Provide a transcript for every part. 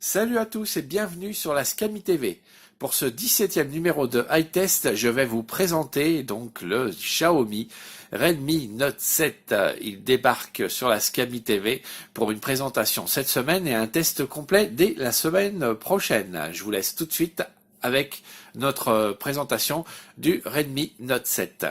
Salut à tous et bienvenue sur la Scami TV. Pour ce 17e numéro de iTest, je vais vous présenter donc le Xiaomi Redmi Note 7. Il débarque sur la Scami TV pour une présentation cette semaine et un test complet dès la semaine prochaine. Je vous laisse tout de suite avec notre présentation du Redmi Note 7.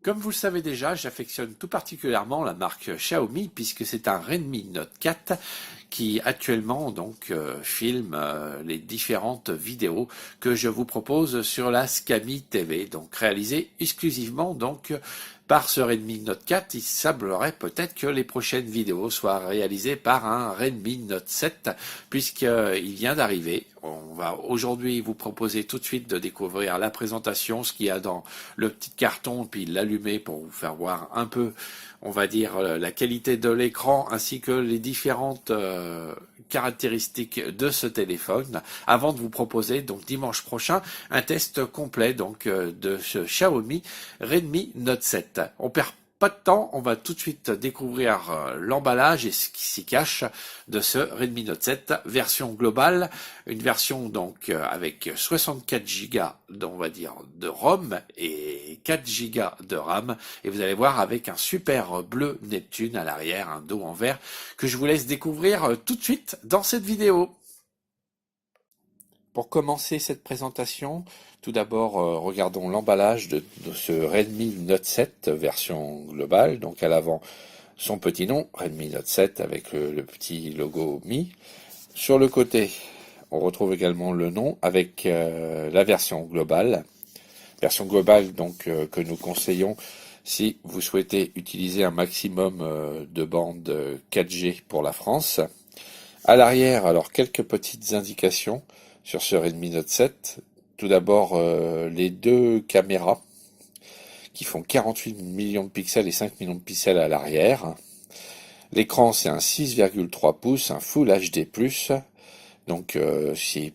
Comme vous le savez déjà, j'affectionne tout particulièrement la marque Xiaomi puisque c'est un Redmi Note 4 qui actuellement filme les différentes vidéos que je vous propose sur la Scami TV, donc réalisées exclusivement par ce Redmi Note 4. Il semblerait peut-être que les prochaines vidéos soient réalisées par un Redmi Note 7 puisqu'il vient d'arriver. On va aujourd'hui vous proposer tout de suite de découvrir la présentation, ce qu'il y a dans le petit carton, puis l'allumer pour vous faire voir un peu, on va dire, la qualité de l'écran ainsi que les différentes caractéristiques de ce téléphone, avant de vous proposer donc dimanche prochain un test complet de ce Xiaomi Redmi Note 7. On perd pas de temps, on va tout de suite découvrir l'emballage et ce qui s'y cache de ce Redmi Note 7 version globale, une version avec 64 Go on va dire de ROM et 4 Go de RAM, et vous allez voir avec un super bleu Neptune à l'arrière, un dos en verre que je vous laisse découvrir tout de suite dans cette vidéo. Pour commencer cette présentation, tout d'abord regardons l'emballage de ce Redmi Note 7 version globale. Donc à l'avant son petit nom, Redmi Note 7 avec le petit logo Mi. Sur le côté, on retrouve également le nom avec la version globale. Version globale que nous conseillons si vous souhaitez utiliser un maximum de bande 4G pour la France. À l'arrière, alors quelques petites indications sur ce Redmi Note 7. Tout d'abord, les deux caméras qui font 48 millions de pixels et 5 millions de pixels à l'arrière. L'écran, c'est un 6,3 pouces, un Full HD+.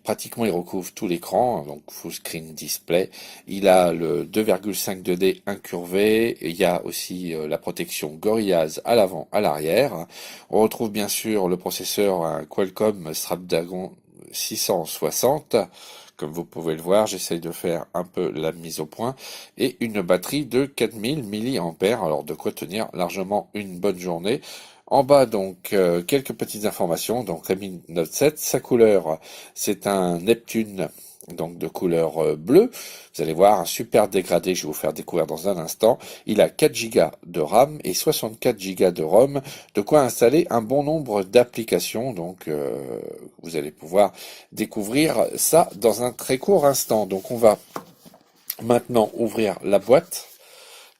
Pratiquement il recouvre tout l'écran, donc full screen display. Il a le 2,5 2D incurvé. Il y a aussi la protection Gorillaz à l'avant, à l'arrière. On retrouve bien sûr le processeur un Qualcomm Snapdragon 660. Comme vous pouvez le voir, j'essaye de faire un peu la mise au point. Et une batterie de 4000 mAh, alors de quoi tenir largement une bonne journée. En bas, quelques petites informations. Donc, Redmi Note 7, sa couleur, c'est un Neptune, donc de couleur bleue. Vous allez voir un super dégradé, je vais vous faire découvrir dans un instant. Il a 4 Go de RAM et 64 Go de ROM, de quoi installer un bon nombre d'applications. Vous allez pouvoir découvrir ça dans un très court instant. Donc, on va maintenant ouvrir la boîte.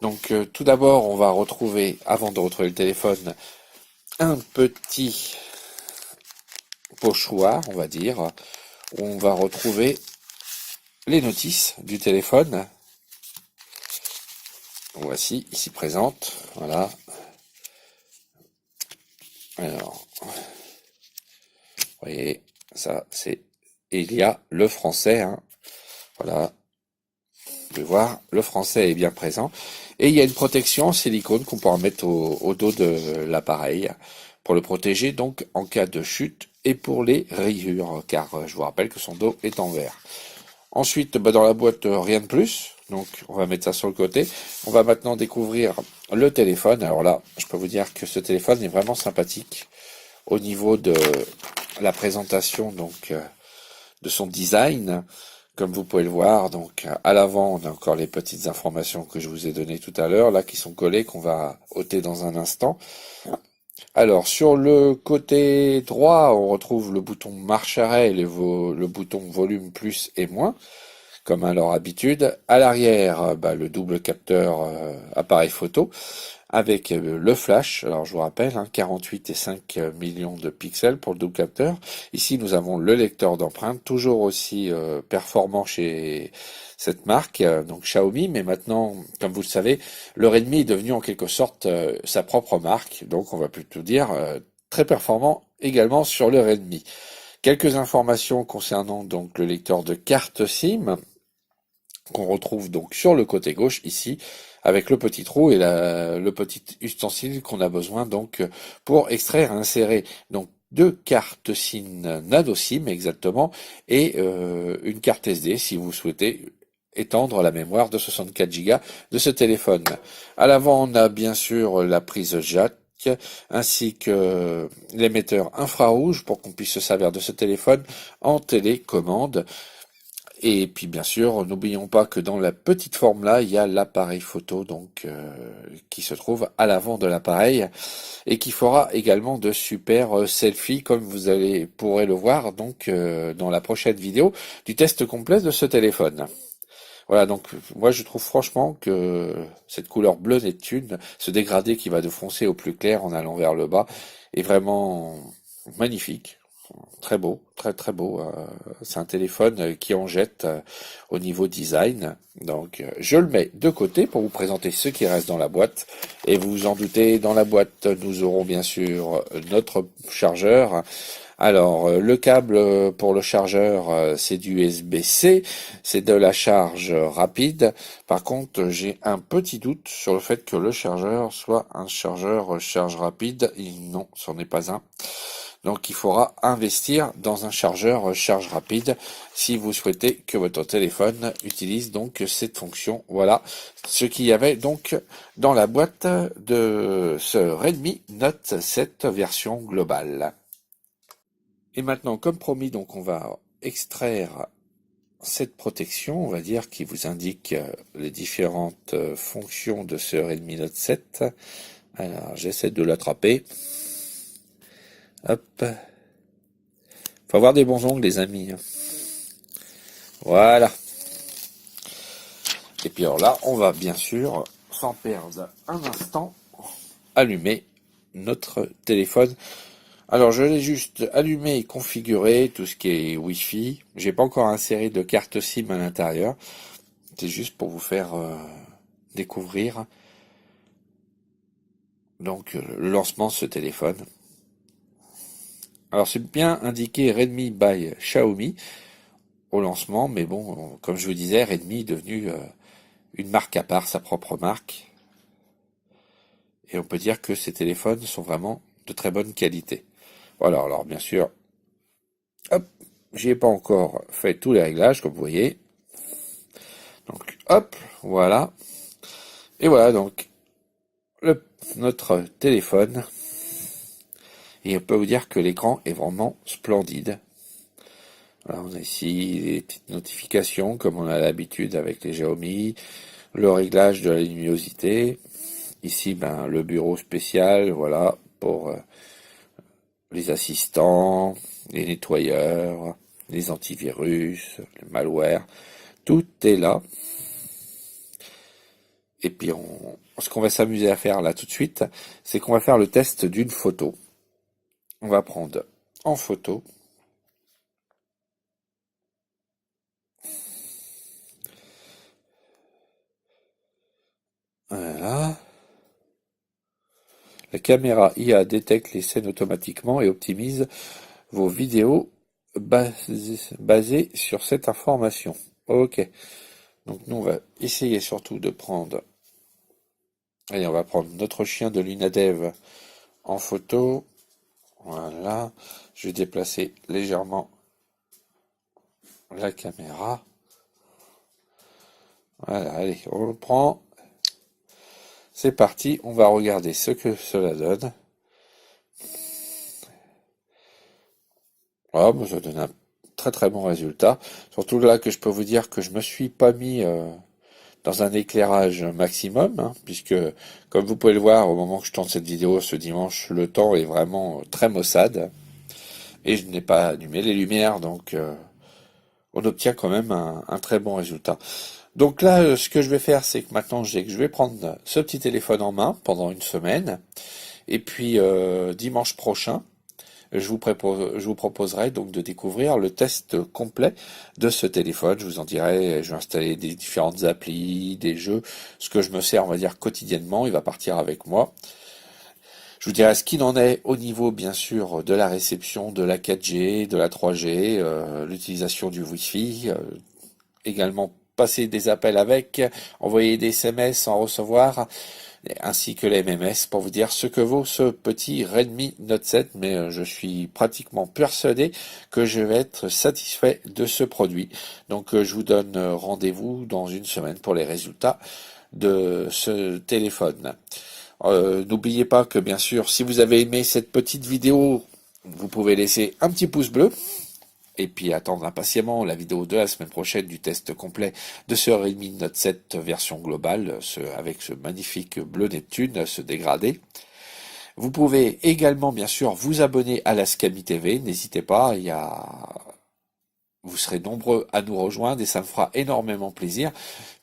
Tout d'abord, on va retrouver, avant de retrouver le téléphone, un petit pochoir, on va dire, où on va retrouver les notices du téléphone. Voici, ici présente, voilà. Alors, vous voyez, ça c'est, et il y a le français, hein. Voilà. Vous pouvez voir, le français est bien présent. Et il y a une protection en silicone qu'on pourra mettre au dos de l'appareil pour le protéger donc en cas de chute et pour les rayures, car je vous rappelle que son dos est en verre. Ensuite, dans la boîte, rien de plus. Donc, on va mettre ça sur le côté. On va maintenant découvrir le téléphone. Alors là, je peux vous dire que ce téléphone est vraiment sympathique au niveau de la présentation de son design. Comme vous pouvez le voir, à l'avant, on a encore les petites informations que je vous ai données tout à l'heure, là, qui sont collées, qu'on va ôter dans un instant. Alors, sur le côté droit, on retrouve le bouton marche-arrêt et le bouton volume plus et moins, comme à leur habitude. À l'arrière, le double capteur appareil photo, avec le flash. Alors, je vous rappelle, 48 et 5 millions de pixels pour le double capteur. Ici, nous avons le lecteur d'empreintes, toujours aussi performant chez cette marque, donc Xiaomi, mais maintenant, comme vous le savez, le Redmi est devenu en quelque sorte sa propre marque, donc on va plutôt dire très performant également sur le Redmi. Quelques informations concernant le lecteur de carte SIM. qu'on retrouve donc sur le côté gauche ici, avec le petit trou et le petit ustensile qu'on a besoin donc pour extraire et insérer donc deux cartes SIM nano SIM exactement et une carte SD si vous souhaitez étendre la mémoire de 64 Go de ce téléphone. À l'avant, on a bien sûr la prise jack ainsi que l'émetteur infrarouge pour qu'on puisse se servir de ce téléphone en télécommande. Et puis bien sûr, n'oublions pas que dans la petite forme là, il y a l'appareil photo donc qui se trouve à l'avant de l'appareil et qui fera également de super selfies comme vous pourrez le voir donc dans la prochaine vidéo du test complet de ce téléphone. Voilà, donc moi je trouve franchement que cette couleur bleu Neptune, ce dégradé qui va de foncé au plus clair en allant vers le bas, est vraiment magnifique. Très beau, très très beau. C'est un téléphone qui en jette au niveau design. Donc je le mets de côté pour vous présenter ce qui reste dans la boîte. Et vous vous en doutez, dans la boîte, nous aurons bien sûr notre chargeur. Alors, le câble pour le chargeur, c'est du USB-C, c'est de la charge rapide. Par contre, j'ai un petit doute sur le fait que le chargeur soit un chargeur charge rapide. Non, ce n'est pas un. Donc, il faudra investir dans un chargeur charge rapide si vous souhaitez que votre téléphone utilise donc cette fonction. Voilà ce qu'il y avait donc dans la boîte de ce Redmi Note 7 version globale. Et maintenant, comme promis, donc on va extraire cette protection, on va dire, qui vous indique les différentes fonctions de ce Redmi Note 7. Alors, j'essaie de l'attraper. Hop. Faut avoir des bons ongles, les amis. Voilà. Et puis alors là, on va bien sûr, sans perdre un instant, allumer notre téléphone. Alors je l'ai juste allumé et configuré, tout ce qui est Wi-Fi. J'ai pas encore inséré de carte SIM à l'intérieur. C'est juste pour vous faire découvrir donc le lancement de ce téléphone. Alors c'est bien indiqué Redmi by Xiaomi au lancement, mais bon, comme je vous disais, Redmi est devenu une marque à part, sa propre marque. Et on peut dire que ces téléphones sont vraiment de très bonne qualité. Voilà, alors bien sûr, hop, j'y ai pas encore fait tous les réglages, comme vous voyez. Donc, hop, voilà. Et voilà donc notre téléphone. Et on peut vous dire que l'écran est vraiment splendide. Alors, on a ici les petites notifications, comme on a l'habitude avec les Xiaomi, le réglage de la luminosité. Ici, ben, le bureau spécial, voilà, pour les assistants, les nettoyeurs, les antivirus, le malware. Tout est là. Et puis, ce qu'on va s'amuser à faire là tout de suite, c'est qu'on va faire le test d'une photo. On va prendre en photo. Voilà. La caméra IA détecte les scènes automatiquement et optimise vos vidéos basées sur cette information. Ok. Donc nous, on va essayer surtout de prendre... Allez, on va prendre notre chien de l'Unadev en photo. Voilà. Je vais déplacer légèrement la caméra. Voilà, allez, on le prend. C'est parti, on va regarder ce que cela donne. Ah, bah, ça donne un très très bon résultat. Surtout là que je peux vous dire que je me suis pas mis dans un éclairage maximum, hein, puisque comme vous pouvez le voir au moment que je tourne cette vidéo ce dimanche, le temps est vraiment très maussade et je n'ai pas allumé les lumières, donc on obtient quand même un très bon résultat. Donc là, ce que je vais faire, c'est que maintenant, je vais prendre ce petit téléphone en main pendant une semaine, et puis dimanche prochain, je vous proposerai donc de découvrir le test complet de ce téléphone. Je vous en dirai, je vais installer des différentes applis, des jeux, ce que je me sers, on va dire, quotidiennement. Il va partir avec moi. Je vous dirai ce qu'il en est au niveau, bien sûr, de la réception de la 4G, de la 3G, l'utilisation du Wi-Fi, également passer des appels avec, envoyer des SMS, en recevoir, ainsi que les MMS pour vous dire ce que vaut ce petit Redmi Note 7, mais je suis pratiquement persuadé que je vais être satisfait de ce produit. Donc je vous donne rendez-vous dans une semaine pour les résultats de ce téléphone. N'oubliez pas que bien sûr, si vous avez aimé cette petite vidéo, vous pouvez laisser un petit pouce bleu. Et puis attendre impatiemment la vidéo de la semaine prochaine du test complet de ce Redmi Note 7 version globale, avec ce magnifique bleu Neptune, ce dégradé. Vous pouvez également bien sûr vous abonner à la Scami TV, n'hésitez pas, vous serez nombreux à nous rejoindre et ça me fera énormément plaisir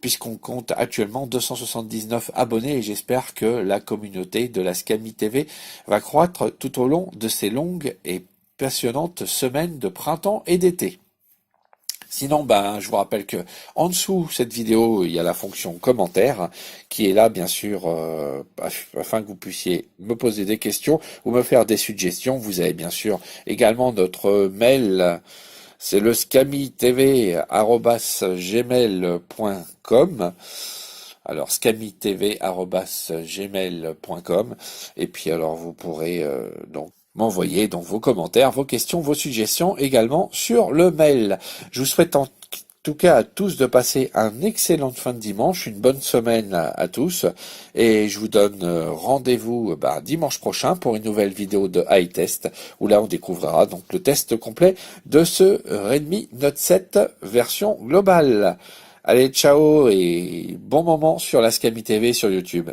puisqu'on compte actuellement 279 abonnés et j'espère que la communauté de la Scami TV va croître tout au long de ces longues et passionnante semaine de printemps et d'été. Sinon, je vous rappelle que en dessous cette vidéo, il y a la fonction commentaire qui est là, bien sûr, afin que vous puissiez me poser des questions ou me faire des suggestions. Vous avez bien sûr également notre mail, c'est le scamitv@gmail.com. Alors scamitv@gmail.com et puis alors vous pourrez donc m'envoyer donc vos commentaires, vos questions, vos suggestions également sur le mail. Je vous souhaite en tout cas à tous de passer un excellent fin de dimanche, une bonne semaine à tous et je vous donne rendez-vous dimanche prochain pour une nouvelle vidéo de High Test où là on découvrira donc le test complet de ce Redmi Note 7 version globale. Allez, ciao et bon moment sur la Scami TV sur YouTube.